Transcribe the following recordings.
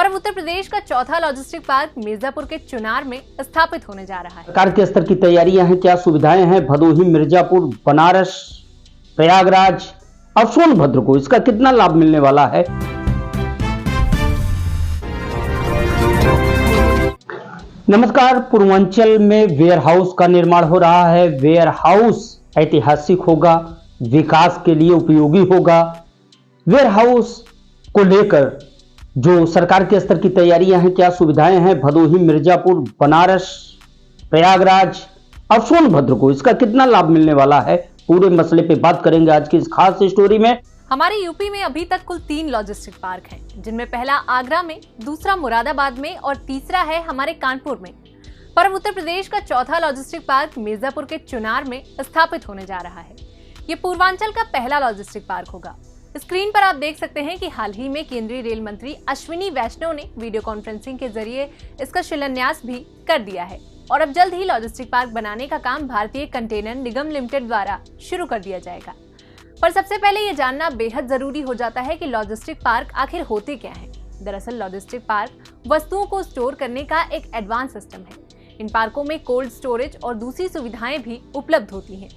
पर उत्तर प्रदेश का चौथा लॉजिस्टिक पार्क मिर्जापुर के चुनार में स्थापित होने जा रहा है। सरकार के स्तर की तैयारियां हैं, क्या सुविधाएं हैं भदोही, मिर्जापुर, बनारस, प्रयागराज और सोनभद्र को इसका कितना लाभ मिलने वाला है? नमस्कार। पूर्वांचल में वेयर हाउस का निर्माण हो रहा है। वेयर हाउस ऐतिहासिक होगा, विकास के लिए उपयोगी होगा। वेयर हाउस को लेकर जो सरकार के स्तर की तैयारियां हैं, क्या सुविधाएं हैं भदोही, मिर्जापुर, बनारस, प्रयागराज और सोनभद्र को इसका कितना लाभ मिलने वाला है, पूरे मसले पे बात करेंगे आज की इस खास स्टोरी में। हमारे यूपी में अभी तक कुल 3 लॉजिस्टिक पार्क हैं, जिनमें पहला आगरा में, दूसरा मुरादाबाद में और तीसरा है हमारे कानपुर में। पर उत्तर प्रदेश का चौथा लॉजिस्टिक पार्क मिर्जापुर के चुनार में स्थापित होने जा रहा है। ये पूर्वांचल का पहला लॉजिस्टिक पार्क होगा। स्क्रीन पर आप देख सकते हैं कि हाल ही में केंद्रीय रेल मंत्री अश्विनी वैष्णव ने वीडियो कॉन्फ्रेंसिंग के जरिए इसका शिलान्यास भी कर दिया है और अब जल्द ही लॉजिस्टिक पार्क बनाने का काम भारतीय कंटेनर निगम लिमिटेड द्वारा शुरू कर दिया जाएगा। पर सबसे पहले ये जानना बेहद जरूरी हो जाता है कि लॉजिस्टिक पार्क आखिर होते क्या हैं। दरअसल लॉजिस्टिक पार्क वस्तुओं को स्टोर करने का एक एडवांस सिस्टम है। इन पार्कों में कोल्ड स्टोरेज और दूसरी सुविधाएं भी उपलब्ध होती हैं,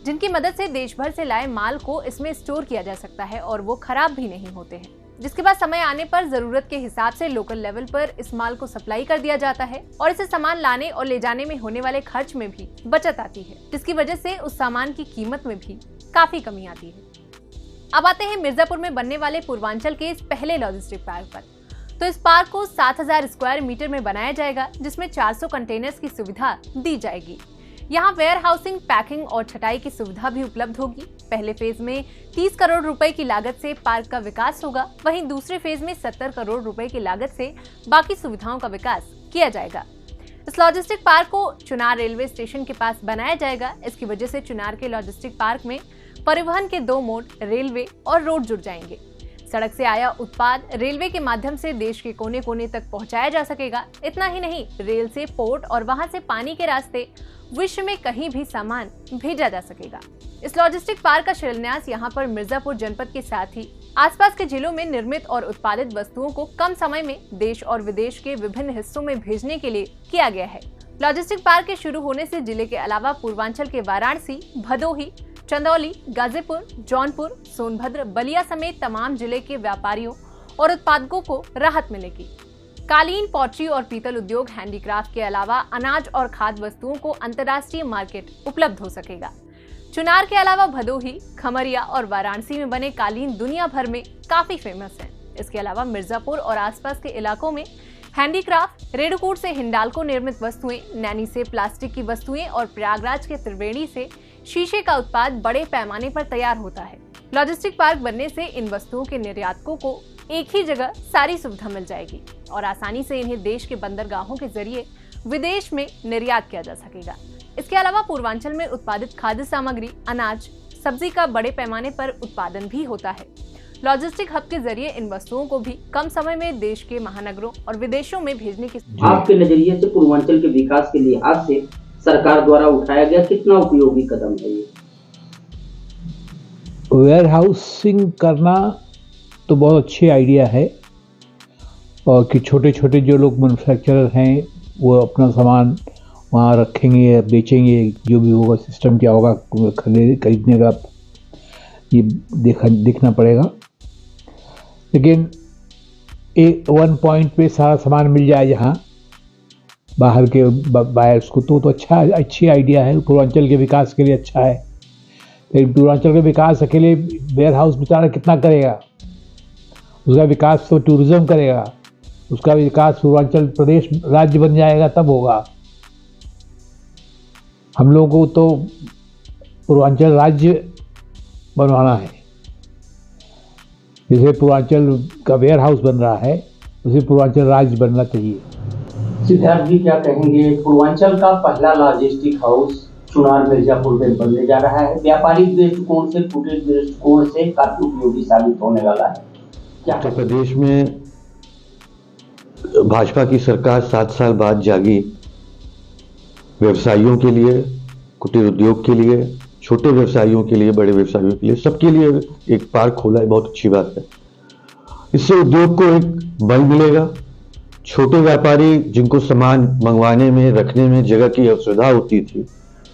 जिनकी मदद से देश भर से लाए माल को इसमें स्टोर किया जा सकता है और वो खराब भी नहीं होते हैं, जिसके बाद समय आने पर जरूरत के हिसाब से लोकल लेवल पर इस माल को सप्लाई कर दिया जाता है और इसे सामान लाने और ले जाने में होने वाले खर्च में भी बचत आती है, जिसकी वजह से उस सामान की कीमत में भी काफी कमी आती है। अब आते हैं मिर्जापुर में बनने वाले पूर्वांचल के इस पहले लॉजिस्टिक पार्क पर। तो इस पार्क को 7000 स्क्वायर मीटर में बनाया जाएगा, जिसमें 400 कंटेनर्स की सुविधा दी जाएगी। यहाँ वेयर हाउसिंग, पैकिंग और छटाई की सुविधा भी उपलब्ध होगी। पहले फेज में 30 करोड़ रुपए की लागत से पार्क का विकास होगा, वहीं दूसरे फेज में 70 करोड़ रुपए की लागत से बाकी सुविधाओं का विकास किया जाएगा। इस लॉजिस्टिक पार्क को चुनार रेलवे स्टेशन के पास बनाया जाएगा। इसकी वजह से चुनार के लॉजिस्टिक पार्क में परिवहन के 2 मोड, रेलवे और रोड जुड़ जाएंगे। सड़क से आया उत्पाद रेलवे के माध्यम से देश के कोने कोने तक पहुंचाया जा सकेगा। इतना ही नहीं, रेल से पोर्ट और वहां से पानी के रास्ते विश्व में कहीं भी सामान भेजा जा सकेगा। इस लॉजिस्टिक पार्क का शिलान्यास यहां पर मिर्जापुर जनपद के साथ ही आसपास के जिलों में निर्मित और उत्पादित वस्तुओं को कम समय में देश और विदेश के विभिन्न हिस्सों में भेजने के लिए किया गया है। लॉजिस्टिक पार्क के शुरू होने से जिले के अलावा पूर्वांचल के वाराणसी, भदोही, चंदौली, गाजीपुर, जौनपुर, सोनभद्र, बलिया समेत तमाम जिले के व्यापारियों और उत्पादकों को राहत मिलेगी। कालीन, पॉटरी और पीतल उद्योग, हैंडीक्राफ्ट के अलावा अनाज और खाद्य वस्तुओं को अंतर्राष्ट्रीय मार्केट उपलब्ध हो सकेगा। चुनार के अलावा भदोही, खमरिया और वाराणसी में बने कालीन दुनिया भर में काफी फेमस हैं। इसके अलावा मिर्जापुर और आसपास के इलाकों में हैंडीक्राफ्ट, रेणुकूट से हिंडाल्को निर्मित वस्तुएं, नैनी से प्लास्टिक की वस्तुएं और प्रयागराज के त्रिवेणी से शीशे का उत्पाद बड़े पैमाने पर तैयार होता है। लॉजिस्टिक पार्क बनने से इन वस्तुओं के निर्यातकों को एक ही जगह सारी सुविधा मिल जाएगी और आसानी से इन्हें देश के बंदरगाहों के जरिए विदेश में निर्यात किया जा सकेगा। इसके अलावा पूर्वांचल में उत्पादित खाद्य सामग्री, अनाज, सब्जी का बड़े पैमाने पर उत्पादन भी होता है। लॉजिस्टिक हब के जरिए इन वस्तुओं को भी कम समय में देश के महानगरों और विदेशों में भेजने की। आपके नजरिए से पूर्वांचल के विकास के लिहाज से सरकार द्वारा उठाया गया कितना उपयोगी कदम है ये? वेयर हाउसिंग करना तो बहुत अच्छी आइडिया है, और कि छोटे छोटे जो लोग मैन्युफैक्चरर हैं वो अपना सामान वहाँ रखेंगे, बेचेंगे, जो भी होगा सिस्टम क्या होगा खरीदने का ये देखना पड़ेगा। लेकिन एक 1 पॉइंट पे सारा सामान मिल जाए जहाँ बाहर के बायर्स को, तो अच्छी आइडिया है। पूर्वांचल के विकास के लिए अच्छा है। लेकिन पूर्वांचल का विकास अकेले वेयर हाउस बेचारा कितना करेगा? उसका विकास तो टूरिज्म करेगा, उसका विकास पूर्वांचल प्रदेश राज्य बन जाएगा तब होगा। हम लोगों को तो पूर्वांचल राज्य बनवाना है। जैसे पूर्वांचल का वेयर हाउस बन रहा है, उसे पूर्वांचल राज्य बनना चाहिए। सिद्धार्थ जी क्या कहेंगे? पूर्वांचल का पहला लॉजिस्टिक हाउस चुनार मिर्जापुर में बनने जा रहा है। व्यापारिक दृष्टिकोण से, कुटीर दृष्टिकोण से काफी उपयोगी साबित होने वाला है। क्या उत्तर प्रदेश में भाजपा की सरकार 7 साल बाद जागी। व्यवसायियों के लिए, कुटीर उद्योग के लिए, छोटे व्यवसायियों के लिए, बड़े व्यवसायियों के लिए, सबके लिए एक पार्क खोला है। बहुत अच्छी बात है। इससे उद्योग को एक बल मिलेगा, छोटे व्यापारी जिनको सामान मंगवाने में, रखने में जगह की असुविधा होती थी,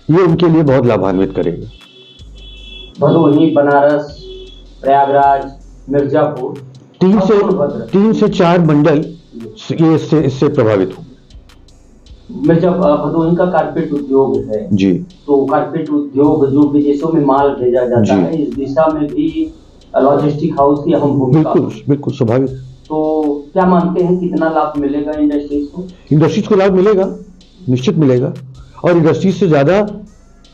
ये उनके लिए बहुत लाभान्वित करेगा। भदोही, बनारस, प्रयागराज, मिर्जापुर, 3 से 4 मंडल ये इससे प्रभावित होंगे। भदोही का कारपेट उद्योग है जी, तो कारपेट उद्योग जो विदेशों में माल भेजा जाता जी। है, इस दिशा में भी लॉजिस्टिक हाउस की अहम भूमिका। बिल्कुल स्वाभाविक। तो क्या मानते हैं कितना लाभ मिलेगा इंडस्ट्रीज को? इंडस्ट्रीज को लाभ मिलेगा, निश्चित मिलेगा। और इंडस्ट्रीज से ज्यादा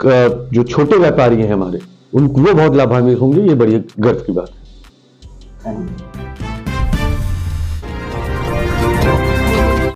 जो छोटे व्यापारी हैं हमारे, उनको वो बहुत लाभान्वित होंगे। ये बड़ी गर्व की बात है। Thank you.